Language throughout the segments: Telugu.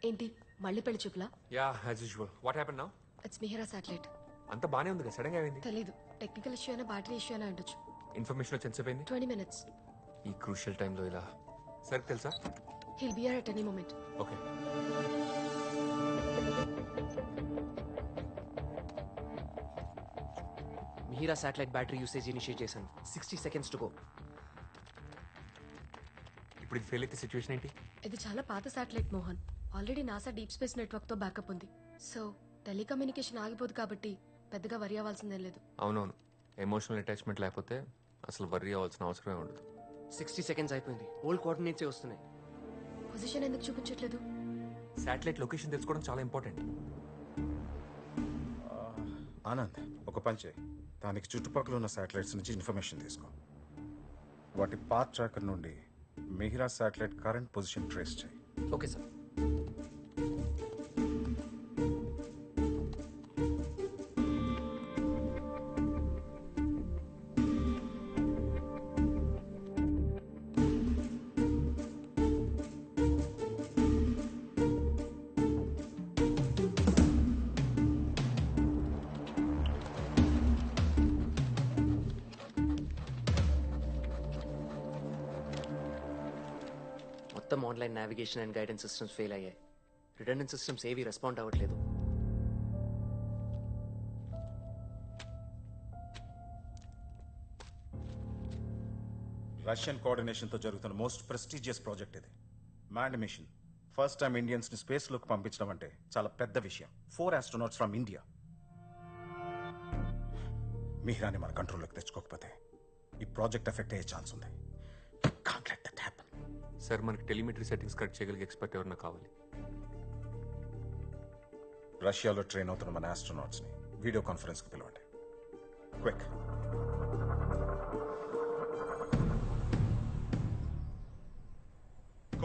ఏంటి మళ్ళీ పెళ్లి చూపులా? Yeah as usual. What happen now? It's Mihira satellite. అంత బానే ఉంది కదా, సడన్ గా అయింది. తెలీదు, టెక్నికల్ ఇష్యూ అయినా బ్యాటరీ ఇష్యూ అయినా ఉండొచ్చు. ఇన్ఫర్మేషన్ వచ్చి ఎంతసేపు అయింది? 20 minutes. ఈ క్రూషియల్ టైంలో ఇలా సర్ తెలుసా? He'll be here at any moment. Okay. Mihira satellite battery usage initiate చేశాను. 60 seconds టు గో. ఇప్పుడు ఇది ఫెయిల్ అయితే సిచ్యువేషన్ ఏంటి? ఇది చాలా పాత satellite Mohan. Already NASA deep space network తో బ్యాకప్ ఉంది. సో టెలికమ్యూనికేషన్ ఆగిపోదు కాబట్టి పెద్దగా వరి అవ్వాల్సిందేం లేదు. అవునవును, ఎమోషనల్ అటాచ్మెంట్ లేకపోతే అసలు వర్రీ అవ్వాల్సిన అవసరమే ఉండదు. 60 seconds అయిపోయింది. ఓల్డ్ కోఆర్డినేట్స్ వస్తున్నాయి. పొజిషన్ ఎందుకు చూపించట్లేదు? శాటిలైట్ లొకేషన్ తెలుసుకోవడం చాలా ఇంపార్టెంట్. ఆనంద్, ఒక పని చేయి. దానికి చుట్టుపక్కల ఉన్న శాటిలైట్స్ నుంచి ఇన్ఫర్మేషన్ తీసుకో. వాటి పాత్ ట్రాకర్ నుండి Mihira satellite current position trace చేయి. Okay sir. మొత్తం online navigation and guidance systems fail అయ్యాయి. రిటర్నింగ్ సిస్టమ్స్ ఏవి రెస్పాండ్ అవ్వట్లేదు. రష్యన్ కోఆర్డినేషన్ తో జరుగుతున్న మోస్ట్ ప్రెస్టీజియస్ ప్రాజెక్ట్ ఇది. Manned mission. First time Indians ని స్పేస్ లోకి పంపించడం అంటే చాలా పెద్ద విషయం. 4 astronauts ఫ్రమ్ ఇండియా. మిహిరాని మన కంట్రోల్లోకి తెచ్చుకోకపోతే ఈ ప్రాజెక్ట్ ఎఫెక్ట్ అయ్యే ఛాన్స్ ఉంది. Can't let that happen. Sir, మనకి టెలిమెట్రీ సెట్టింగ్స్ కరెక్ట్ చేయగలిగే ఎక్స్పర్ట్ ఎవరన్నా కావాలి. రష్యాలో ట్రైన్ అవుతున్న మన ఆస్ట్రోనాట్స్ ని వీడియో కాన్ఫరెన్స్ కు పిలవండి. Quick.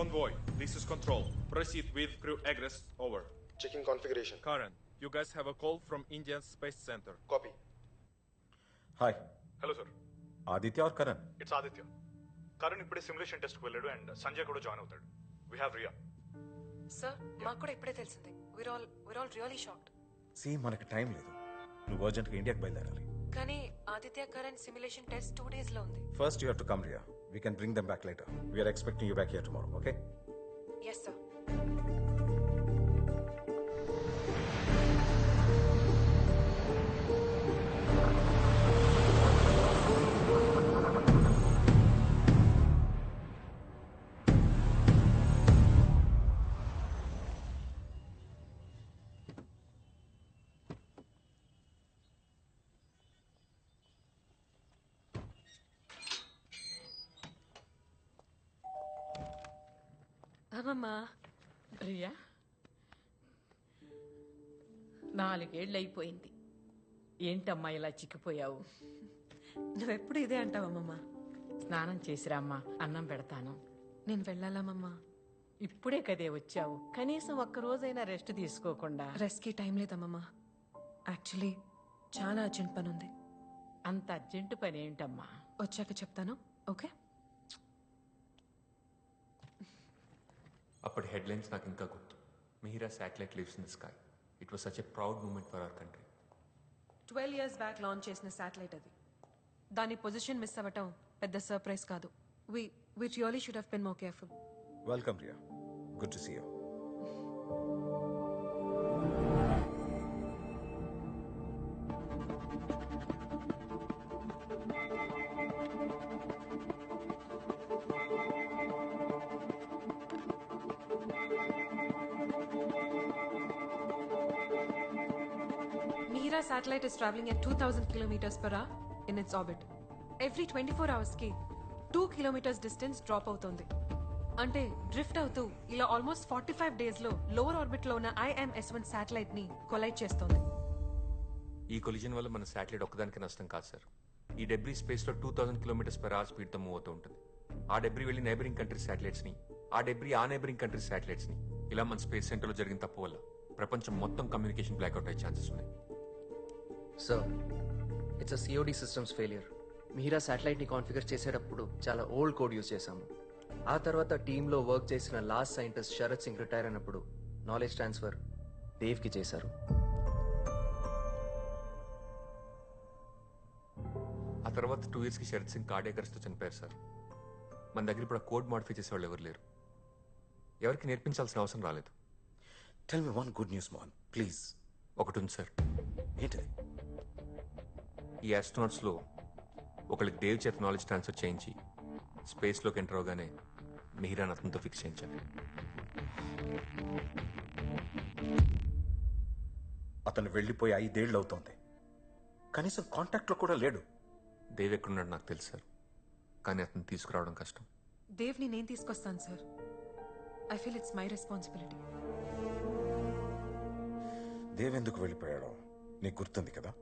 Convoy, this is Control. Proceed with crew egress, over. Checking configuration. Karan, you guys have a call from Indian Space Center. Copy. Hi, hello sir, Aditya or Karan? It's Aditya. Karun ఇప్పుడే సిమ్యులేషన్ టెస్ట్కి వెళ్ళాడు అండ్ సంజయ్ కూడా జాయిన్ అవుతాడు. We have Riya. సార్, మాకు కూడా ఇప్పుడే తెలిసింది. we're all really shocked. మనకి టైం లేదు. నువ్వు అర్జెంట్గా ఇండియాకి బయలుదేరాలి. కానీ Aditya current simulation test 2 days లో ఉంది. First you have to come Riya. We can bring them back later. We're expecting you back here tomorrow. Okay? Yes sir. అమ్మమ్మా, రియా, 4 ఏళ్ళు అయిపోయింది. ఏంటమ్మా ఇలా చిక్కిపోయావు? నువ్వెప్పుడు ఇదే అంటావమ్మమ్మా. స్నానం చేసిరామ్మా, అన్నం పెడతాను. నేను వెళ్ళాలమ్మమ్మా. ఇప్పుడే కదే వచ్చావు, కనీసం ఒక్క రోజైనా రెస్ట్ తీసుకోకుండా. రెస్ట్కి టైం లేదమ్మమ్మా. యాక్చువల్లీ చాలా అర్జెంట్ పని ఉంది. అంత అర్జెంటు పని ఏంటమ్మా? వచ్చాక చెప్తాను, ఓకే? అప్పటి హెడ్లైన్స్ నాకు ఇంకా గుర్తు. Mihira satellite lives in the sky. It was such a proud moment for our country. 12 years back launch చేసిన శాటిలైట్ అది. దాని పొజిషన్ మిస్ అవ్వటం పెద్ద సర్ప్రైజ్ కాదు. we really should have been more careful. Welcome Riya. Good to see you. Mihira satellite is traveling at 2000 kilometers per hour in its orbit. Every 24 hours ki 2 kilometers distance drop అవుతుంది. అంటే డ్రిఫ్ట్ అవుతూ ఇలా ఆల్మోస్ట్ 45 days లో లోవర్ ఆర్బిట్ లో ఉన్న IMS-1 శాటిలైట్ ని కొలైడ్ చేస్తోంది. ఈ కొలిజన్ వల్ల మన శాటిలైట్ ఒక్కదానికి నష్టం కాదు సార్. ఈ డెబ్రీ స్పేస్ లో 2000 km/h స్పీడ్ తో మూవ్ అవుతూ ఉంటుంది. ఆ డెబ్రీ వెళ్ళి నైబరింగ్ కంట్రీస్ శాటిలైట్స్ ని, ఆ డెబ్రీ ఆ నైబరింగ్ కంట్రీస్ శాటిలైట్స్ ని, ఇలా మన స్పేస్ సెంటర్ లో జరిగిన తప్పు వల్ల ప్రపంచం మొత్తం కమ్యూనికేషన్ బ్లాక్అవుట్ అయ్యే ఛాన్సెస్ ఉన్నాయి. Sir, it's a COD systems failure. Mihira శాటిలైట్ని కాన్ఫిగర్ చేసేటప్పుడు చాలా ఓల్డ్ కోడ్ యూజ్ చేశాము. ఆ తర్వాత టీంలో వర్క్ చేసిన last scientist Sharath Singh retire అయినప్పుడు నాలెడ్జ్ ట్రాన్స్ఫర్ దేవ్కి చేశారు. ఆ తర్వాత 2 yearsకి శరత్ సింగ్ కార్డియాక్ అరెస్ట్తో చనిపోయారు సార్. మన దగ్గర ఇప్పుడు ఆ కోడ్ మాడిఫై చేసేవాళ్ళు ఎవరు లేరు. ఎవరికి నేర్పించాల్సిన అవసరం రాలేదు. Tell me one good news Mohan please. ఒకటి ఉంది సార్. ఏంటిది? ఈ ఆస్ట్రోనాట్స్లో ఒకళ్ళకి దేవ్ చేత నాలెడ్జ్ ట్రాన్స్ఫర్ చేయించి స్పేస్లోకి ఎంటర్ అవగానే మిహిరాన్ అతనితో ఫిక్స్ చేయించాలి. అతను వెళ్ళిపోయి 5 ఏళ్ళు అవుతోంది, కనీసం కాంటాక్ట్లో కూడా లేడు. దేవ్ ఎక్కడున్నాడు నాకు తెలుసు సార్, కానీ అతను తీసుకురావడం కష్టం. దేవ్ని నేను తీసుకొస్తాను sir. I feel it's my responsibility. Dev ఎందుకు వెళ్ళిపోయాడో నీకు గుర్తుంది కదా?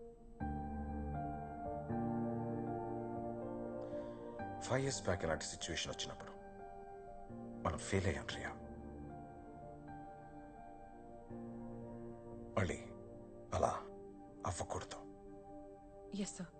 5 years బ్యాక్ ఇలాంటి సిచ్యువేషన్ వచ్చినప్పుడు మనం ఫెయిల్ అయ్యాం రియా. మళ్ళీ అలా అవ్వకూడదు. Yes sir.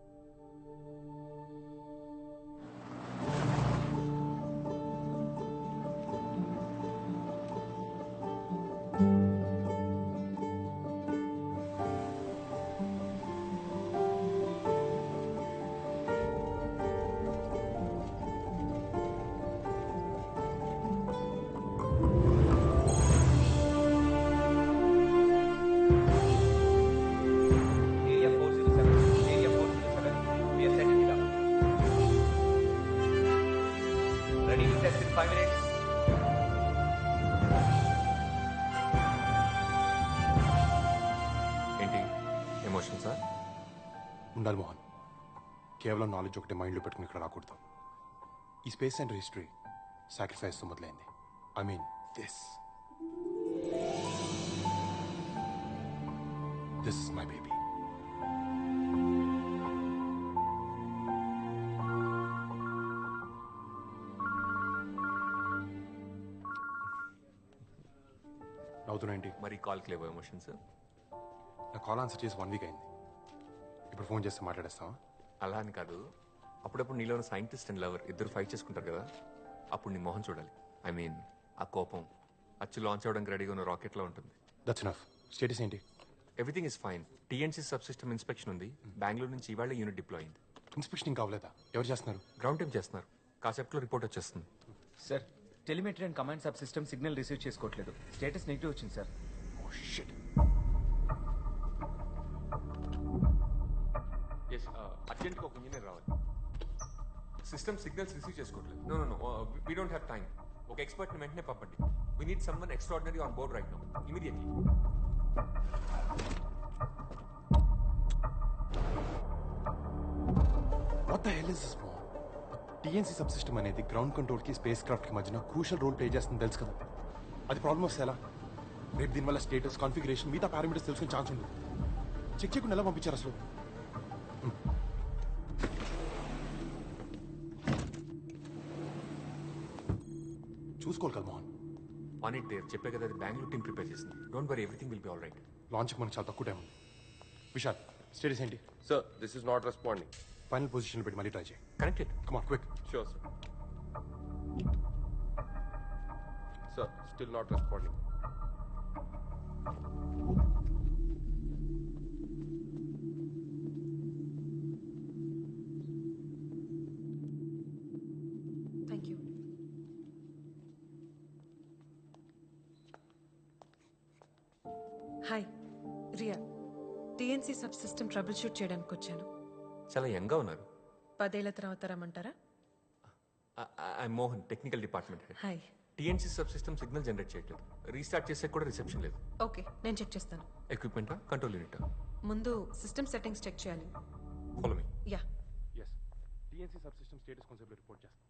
Area 407. Area 407. We are setting it up. Ready to test in 5 minutes. ఏంటి ఎమోషన్ సార్? ఉండాలి మోహన్. కేవలం నాలెడ్జ్ ఒకటి మైండ్లో పెట్టుకుని ఇక్కడ రాకూడదు. ఈ స్పేస్ సెంటర్ హిస్టరీ సాక్రిఫైస్తో మొదలైంది. I mean this is my baby. నవ్వుతున్నాయండి? మరి కాల్కి లేవో ఎమోషన్ సార్? నా కాల్ ఆన్సర్ చేసి 1 week అయింది. ఇప్పుడు ఫోన్ చేస్తే మాట్లాడేస్తావా? అలా అని కాదు, అప్పుడప్పుడు నీలో ఉన్న సైంటిస్ట్ అండ్ లవర్ ఇద్దరు ఫైట్ చేసుకుంటారు కదా, అప్పుడు నీ మొహం చూడాలి. ఐ మీన్ ఆ కోపం అచ్చు లాంచ్ అవ్వడానికి రెడీగా ఉన్న రాకెట్లో ఉంటుంది. That's enough. స్టేటస్ ఏంటి? Everything is fine. TNC sub system inspection ఉంది. బెంగళూరు నుంచి ఇవాళ యూనిట్ డిప్లాయ్ అయింది. ఇన్స్పెక్షన్ ఇంకా అవ్వలేదా? ఎవరు చేస్తున్నారు? గ్రౌండ్ టైం చేస్తున్నారు. కాసేపట్లో రిపోర్ట్ వచ్చేస్తుంది. Sir, telemetry and command sub system signal receive చేసుకోవట్లేదు. స్టేటస్ నెగిటివ్ వచ్చింది సార్. Oh shit. ఎస్, అర్జెంట్గా ఒక ఇంజనీర్ రావాలి. సిస్టమ్ సిగ్నల్స్ రిసీవ్ చేసుకోవట్లేదు. No no no, we don't have time. ఒక ఎక్స్పర్ట్ని వెంటనే పంపండి. We need someone extraordinary on board right now, immediately. What the hell is this Mohan? TNC sub system అనేది గ్రౌండ్ కంట్రోల్కి స్పేస్ క్రాఫ్ట్కి మధ్యన క్రూషల్ రోల్ ప్లే చేస్తుంది తెలుసు కదా. అది ప్రాబ్లమ్ వస్తే ఎలా? రేపు దీనివల్ల స్టేటస్ కాన్ఫిగరేషన్ మిగతా పారామీటర్స్ తెలుసుకునే ఛాన్స్ ఉండదు. చెక్ చేయకుండా ఎలా పంపించారు అసలు? చూసుకోవాలి కదా మోహన్. On it there. చెప్పే కదా, అది బెంగళూరు టీం ప్రిపేర్ చేసింది. Don't worry, everything will be all right. లాంచ్కి మనకు చాలా తక్కువ టైం ఉంది. విశాల్, స్టేటస్ ఏంటి? Sir, this is not responding. Final position పెట్టి మళ్ళీ ట్రై చేయి. Connected. Come on quick. Sure, sir. Sir, still not responding. Thank you. Hi, Riya. TNC sub system troubleshoot చేయడానికి వచ్చాను. చాలా యంగ్గా ఉన్నారు. 10 ఏళ్ల తర్వాత రమ్మంటారా? I Mohan, technical department head. Hi. TNC sub system signal generate చేయట్లేదు. రీస్టార్ట్ చేసే కూడా రిసెప్షన్ లేదు. ఓకే, నేను చెక్ చేస్తాను. ఎక్విప్మెంటా, కంట్రోల్ యూనిటా? ముందు సిస్టమ్ సెట్టింగ్స్ చెక్ చేయాలి. Follow me. Yeah. Yes, TNC sub system status concept report చేస్తాం.